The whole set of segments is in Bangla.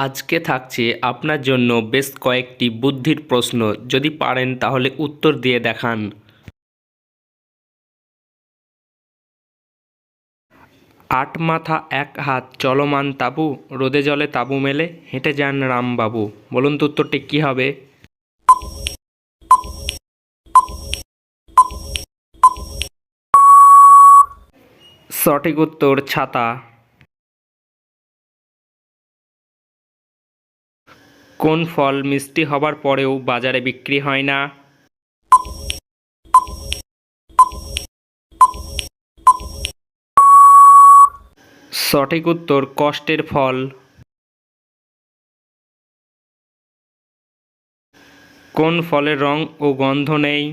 আজকে থাকছে আপনার জন্য বেশ কয়েকটি বুদ্ধির প্রশ্ন। যদি পারেন তাহলে উত্তর দিয়ে দেখান। 8 মাথা 1 হাত চলমান তাঁবু, রোদে জলে তাঁবু মেলে হেঁটে যান রামবাবু। বলুন তো উত্তরটি কী হবে? সঠিক উত্তর ছাতা। কোন ফল মিষ্টি হবার পরেও বাজারে বিক্রি হয় না? সঠিক উত্তর কষ্টের ফল। কোন ফলের রং ও গন্ধ নেই?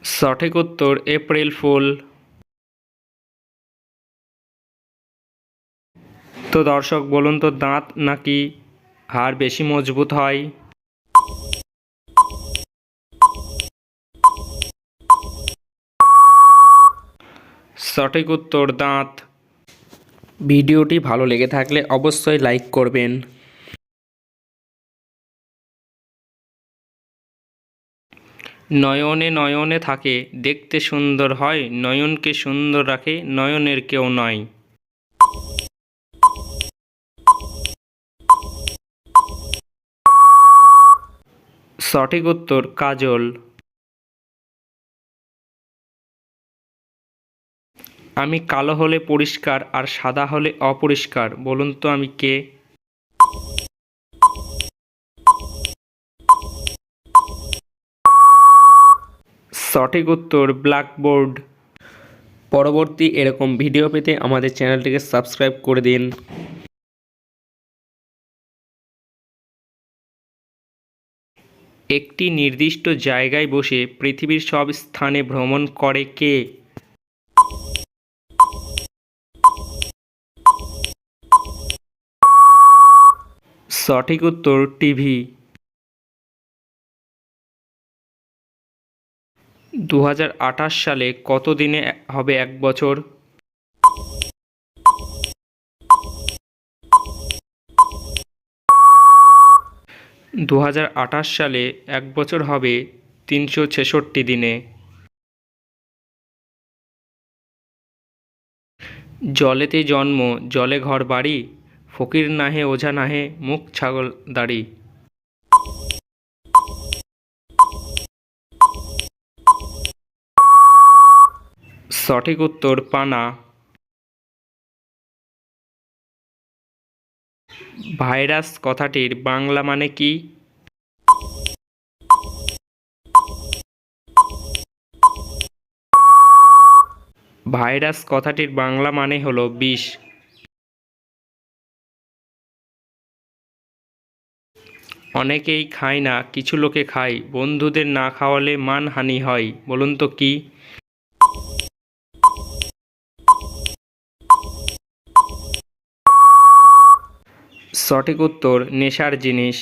সঠিক উত্তর এপ্রিল ফুল। তো দর্শক বলুন তো, দাঁত নাকি হাড় বেশি মজবুত হয়? সঠিক উত্তর দাঁত। ভিডিওটি ভালো লেগে থাকলে অবশ্যই লাইক করবেন। নয়নে নয়নে থাকে দেখতে সুন্দর হয়, নয়নকে সুন্দর রাখে নয়নের কেউ নয়। সঠিক উত্তর কাজল। আমি কালো হলে পরিষ্কার আর সাদা হলে অপরিষ্কার, বলুন তো আমি কে? সঠিক উত্তর ব্ল্যাকবোর্ড। পরবর্তী এরকম ভিডিও পেতে আমাদের চ্যানেলটিকে সাবস্ক্রাইব করে দিন। একটি নির্দিষ্ট জায়গায় বসে পৃথিবীর সব স্থানে ভ্রমণ করে কে? সঠিক উত্তর টিভি। 2028 সালে কত দিনে হবে 1 বছর? দু সালে 1 বছর হবে 366 দিনে। জলেতে জন্ম জলে ঘর বাড়ি, ফকির নাহে ওঝা নাহে মুখ ছাগল দাড়ি। সঠিক উত্তর পানা। ভাইরাস কথাটির বাংলা মানে কি? ভাইরাস কথাটির বাংলা মানে হলো বিষ। অনেকেই খায় না, কিছু লোকে খায়, বন্ধুদের না খাওয়ালে মানহানি হয়, বলুন তো কি? সঠিক উত্তর নেশার জিনিস।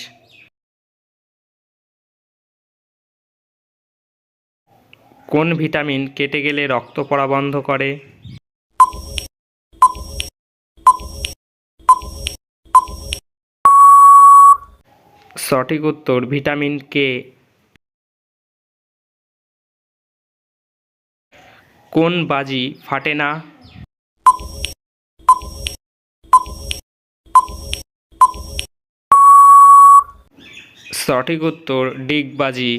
কোন ভিটামিন কেটে গেলে রক্ত পড়া বন্ধ করে? সঠিক উত্তর ভিটামিন কে। কোন বাজি ফাটে না? সঠিক উত্তর ডিগবাজি।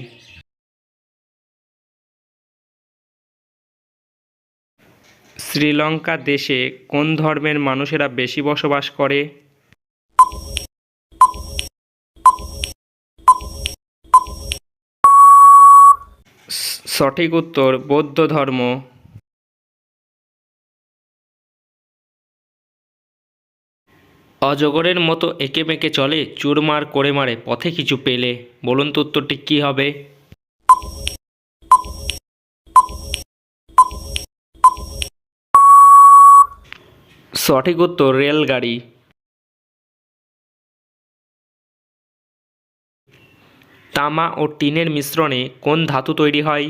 শ্রীলঙ্কা দেশে কোন ধর্মের মানুষেরা বেশি বসবাস করে? সঠিক উত্তর বৌদ্ধ ধর্ম। অজগরের মতো এঁকে বেঁকে চলে, চুরমার করে মারে পথে কিছু পেলে, বলুন তো উত্তরটি কী হবে? সঠিক উত্তর রেলগাড়ি। তামা ও টিনের মিশ্রণে কোন ধাতু তৈরি হয়?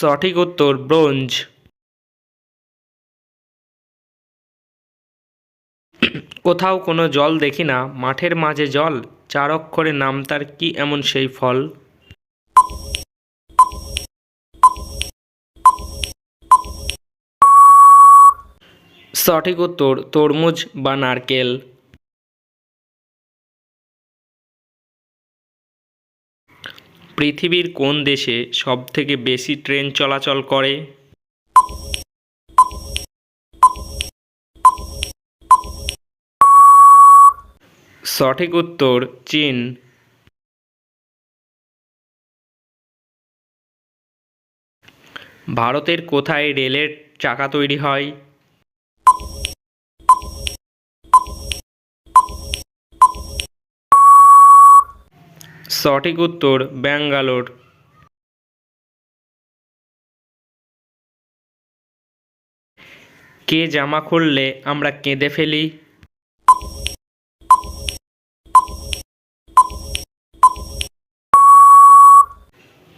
সঠিক উত্তর ব্রোঞ্জ। কোথাও কোনো জল দেখি না, মাঠের মাঝে জল, 4 অক্ষরে নাম তার, কি এমন সেই ফল? সঠিক উত্তর তরমুজ বা নারকেল। পৃথিবীর কোন দেশে সবথেকে বেশি ট্রেন চলাচল করে? সঠিক উত্তর চীন। ভারতের কোথায় রেলের চাকা তৈরি হয়? সঠিক উত্তর ব্যাঙ্গালোর। কে জামা খুললে আমরা কেঁদে ফেলি?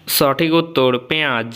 সঠিক উত্তর পেঁয়াজ।